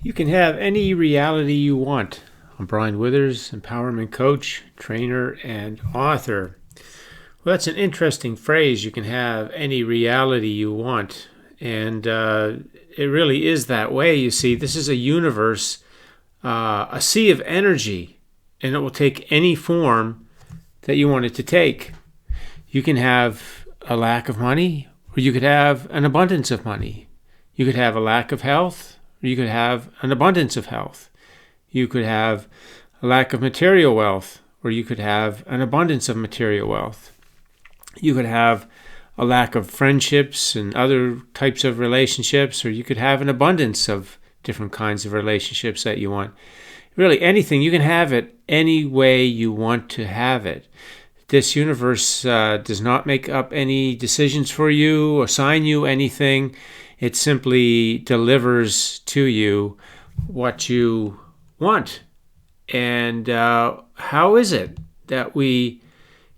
You can have any reality you want. I'm Brian Withers, empowerment coach, trainer, and author. Well, that's an interesting phrase. You can have any reality you want. And it really is that way. You see, this is a universe, a sea of energy, and it will take any form that you want it to take. You can have a lack of money, or you could have an abundance of money. You could have a lack of health, or you could have an abundance of health. You could have a lack of material wealth, or you could have an abundance of material wealth. You could have a lack of friendships and other types of relationships, or you could have an abundance of different kinds of relationships that you want. Really, anything. You can have it any way you want to have it. This universe does not make up any decisions for you, assign you anything. It simply delivers to you what you want. And how is it that we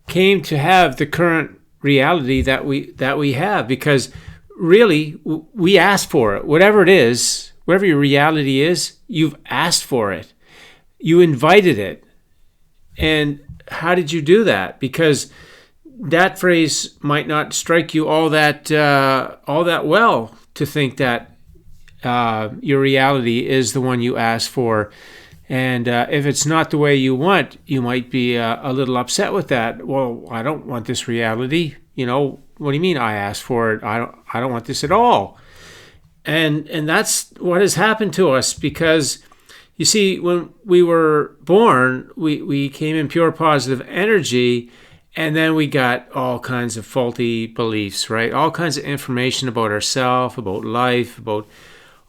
came to have the current reality that we have? Because really, we asked for it. Whatever it is, whatever your reality is, you've asked for it. You invited it. And how did you do that? Because that phrase might not strike you all that well, to think that your reality is the one you asked for. And if it's not the way you want, you might be a little upset with that. Well, I don't want this reality. What do you mean I asked for it? I don't want this at all. And that's what has happened to us, because you see, when we were born, we came in pure positive energy, and then we got all kinds of faulty beliefs, right? All kinds of information about ourselves, about life, about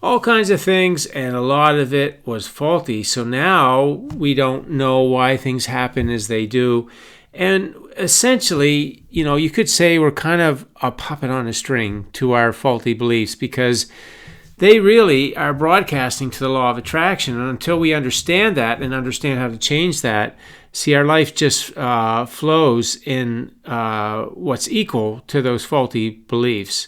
all kinds of things, and a lot of it was faulty. So now we don't know why things happen as they do. And essentially, you could say we're kind of a puppet on a string to our faulty beliefs, because they really are broadcasting to the law of attraction. And until we understand that and understand how to change that, see, our life just flows in what's equal to those faulty beliefs.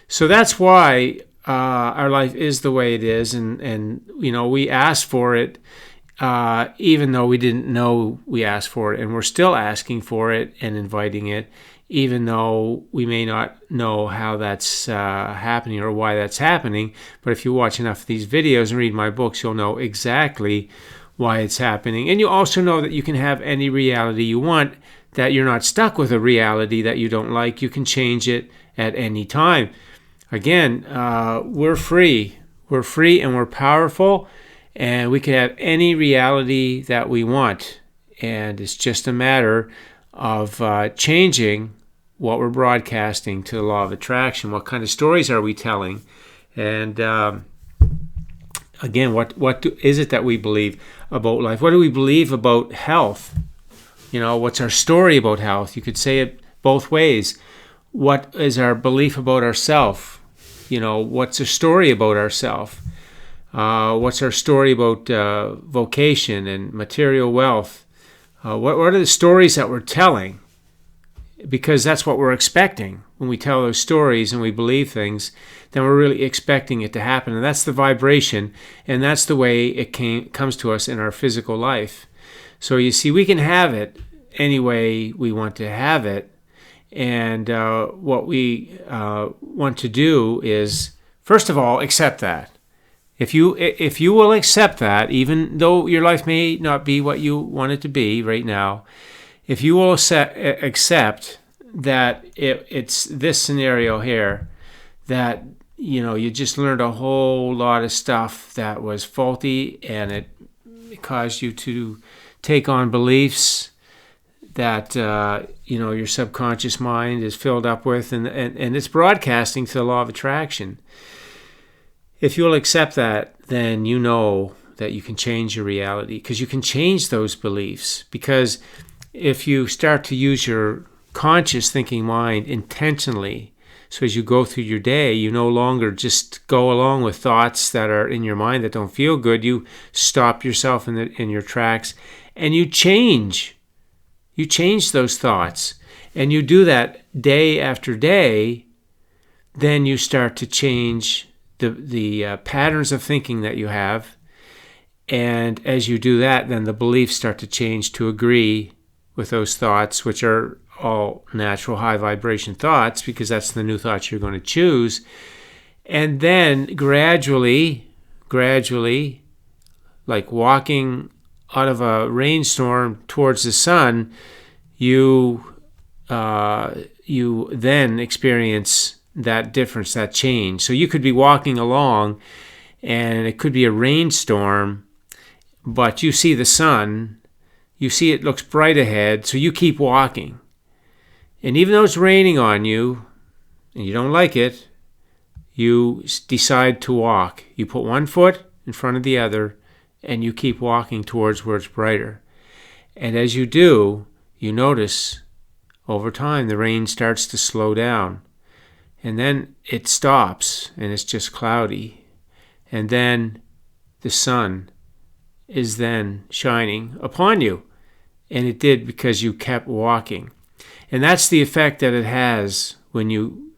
So that's why our life is the way it is. And we asked for it even though we didn't know we asked for it. And we're still asking for it and inviting it, even though we may not know how that's happening or why that's happening. But if you watch enough of these videos and read my books, you'll know exactly why it's happening. And you also know that you can have any reality you want, that you're not stuck with a reality that you don't like. You can change it at any time. Again, we're free. We're free and we're powerful, and we can have any reality that we want. And it's just a matter of changing what we're broadcasting to the law of attraction. What kind of stories are we telling? And again, what is it that we believe about life? What do we believe about health? What's our story about health? You could say it both ways. What is our belief about ourself? What's our story about ourself? What's our story about vocation and material wealth? What are the stories that we're telling? Because that's what we're expecting. When we tell those stories and we believe things, then we're really expecting it to happen. And that's the vibration, and that's the way it comes to us in our physical life. So you see, we can have it any way we want to have it. And what we want to do is, first of all, accept that. If you will accept that, even though your life may not be what you want it to be right now, if you will accept that it's this scenario here, that you just learned a whole lot of stuff that was faulty, and it caused you to take on beliefs that your subconscious mind is filled up with, and it's broadcasting to the law of attraction. If you'll accept that, then you know that you can change your reality, because you can change those beliefs. Because if you start to use your conscious thinking mind intentionally, so as you go through your day, you no longer just go along with thoughts that are in your mind that don't feel good. You stop yourself in your tracks, and you change. You change those thoughts, and you do that day after day. Then you start to change the patterns of thinking that you have. And as you do that, then the beliefs start to change to agree with those thoughts, which are all natural high vibration thoughts, because that's the new thoughts you're going to choose. And then gradually, like walking out of a rainstorm towards the sun, you then experience that difference, that change. So you could be walking along and it could be a rainstorm, but you see the sun, you see it looks bright ahead, so you keep walking. And even though it's raining on you and you don't like it, you decide to walk. You put one foot in front of the other and you keep walking towards where it's brighter. And as you do, you notice over time the rain starts to slow down. And then it stops and it's just cloudy. And then the sun is then shining upon you. And it did because you kept walking. And that's the effect that it has when you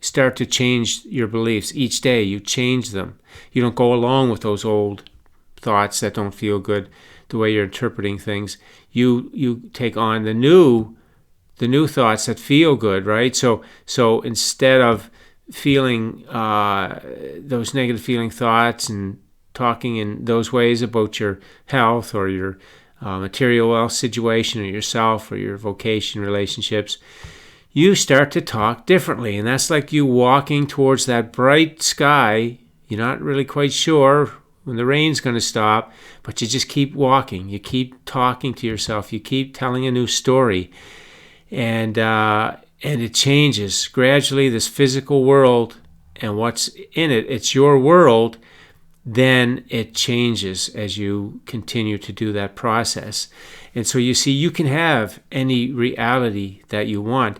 start to change your beliefs. Each day you change them. You don't go along with those old thoughts that don't feel good, the way you're interpreting things. You take on the new thoughts that feel good, right? So instead of feeling those negative feeling thoughts and talking in those ways about your health or your material wealth situation or yourself or your vocation, relationships, you start to talk differently. And that's like you walking towards that bright sky. You're not really quite sure when the rain's going to stop, but you just keep walking. You keep talking to yourself. You keep telling a new story. And it changes gradually, this physical world and what's in it. It's your world. Then it changes as you continue to do that process. And so you see, you can have any reality that you want.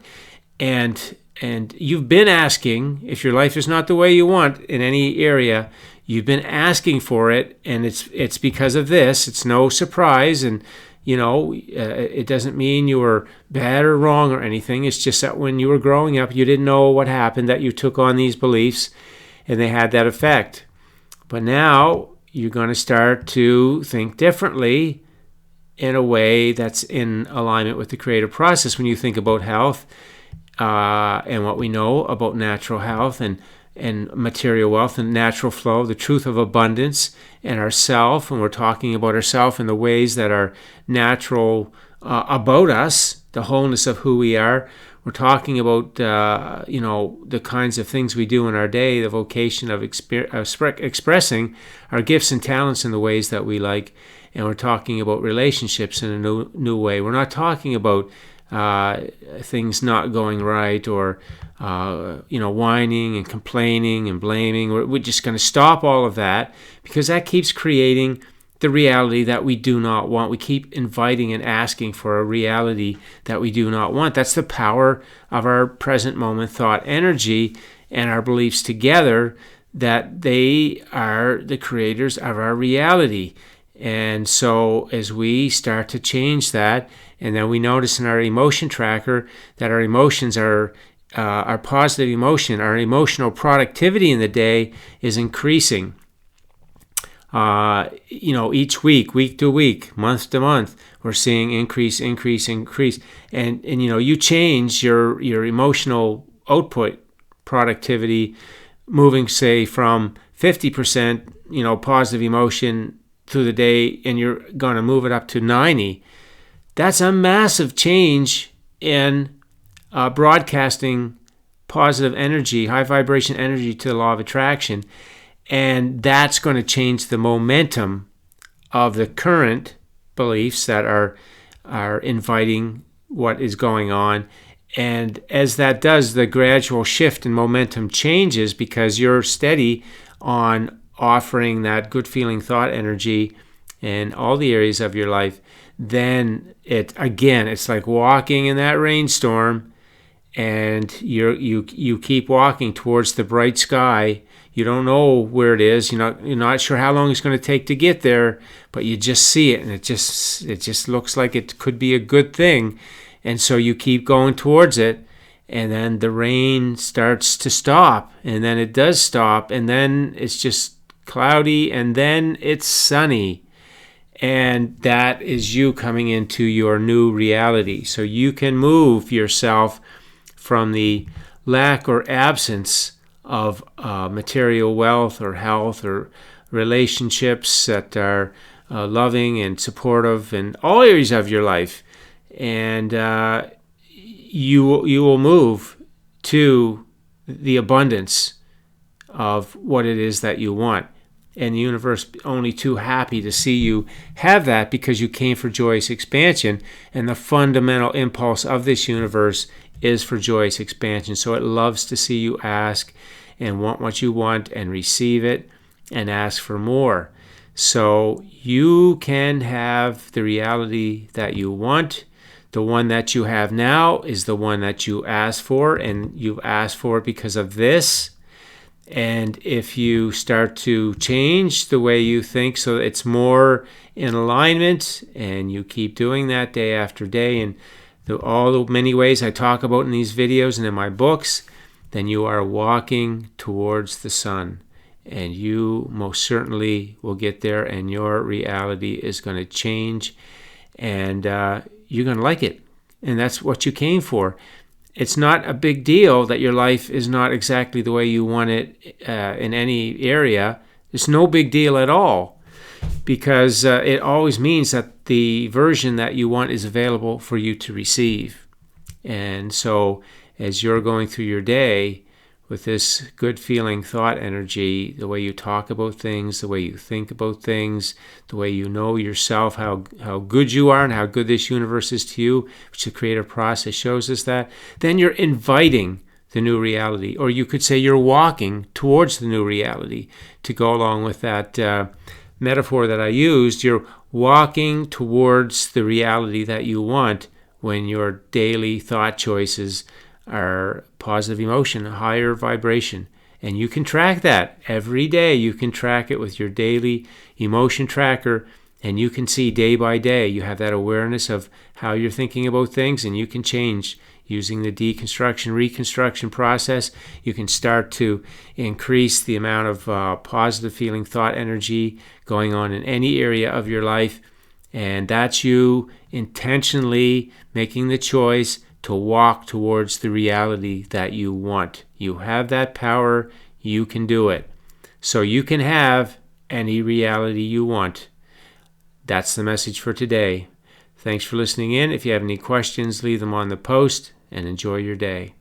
And you've been asking, if your life is not the way you want in any area, you've been asking for it, and it's because of this. It's no surprise, and it doesn't mean you were bad or wrong or anything. It's just that when you were growing up, you didn't know what happened, that you took on these beliefs, and they had that effect. But now you're going to start to think differently in a way that's in alignment with the creative process. When you think about health and what we know about natural health and material wealth and natural flow, the truth of abundance and ourself, and we're talking about ourself in the ways that are natural about us, the wholeness of who we are. We're talking about, the kinds of things we do in our day, the vocation of expressing our gifts and talents in the ways that we like. And we're talking about relationships in a new way. We're not talking about things not going right or, whining and complaining and blaming. We're just going to stop all of that, because that keeps creating the reality that we do not want. We keep inviting and asking for a reality that we do not want. That's the power of our present moment thought energy and our beliefs together, that they are the creators of our reality. And so as we start to change that, and then we notice in our emotion tracker that our emotions are our positive emotion, our emotional productivity in the day is increasing. Each week to week, month to month, we're seeing increase. And you change your emotional output productivity, moving, say, from 50%, positive emotion through the day, and you're going to move it up to 90. That's a massive change in broadcasting positive energy, high vibration energy to the law of attraction. And that's going to change the momentum of the current beliefs that are inviting what is going on. And as that does, the gradual shift in momentum changes, because you're steady on offering that good feeling thought energy in all the areas of your life. Then it's like walking in that rainstorm, and you keep walking towards the bright sky. You don't know where it is. You're not sure how long it's going to take to get there, but you just see it, and it just looks like it could be a good thing. And so you keep going towards it, and then the rain starts to stop, and then it does stop, and then it's just cloudy, and then it's sunny. And that is you coming into your new reality. So you can move yourself from the lack or absence of material wealth or health or relationships that are loving and supportive in all areas of your life. And you will move to the abundance of what it is that you want. And the universe only too happy to see you have that, because you came for joyous expansion, and the fundamental impulse of this universe is for joyous expansion. So it loves to see you ask and want what you want and receive it and ask for more. So you can have the reality that you want. The one that you have now is the one that you asked for, and you've asked for it because of this. And if you start to change the way you think so it's more in alignment, and you keep doing that day after day, and all the many ways I talk about in these videos and in my books, then you are walking towards the sun. And you most certainly will get there, and your reality is going to change, and you're going to like it. And that's what you came for. It's not a big deal that your life is not exactly the way you want it in any area. It's no big deal at all, because it always means that the version that you want is available for you to receive. And so as you're going through your day with this good feeling thought energy, the way you talk about things, the way you think about things, the way you know yourself, how good you are and how good this universe is to you, which the creative process shows us that, then you're inviting the new reality. Or you could say you're walking towards the new reality. To go along with that metaphor that I used, you're walking towards the reality that you want when your daily thought choices are positive emotion, higher vibration. And you can track that every day. You can track it with your daily emotion tracker, and you can see day by day. You have that awareness of how you're thinking about things, and you can change using the deconstruction, reconstruction process. You can start to increase the amount of positive feeling thought energy going on in any area of your life. And that's you intentionally making the choice to walk towards the reality that you want. You have that power. You can do it. So you can have any reality you want. That's the message for today. Thanks for listening in. If you have any questions, leave them on the post, and enjoy your day.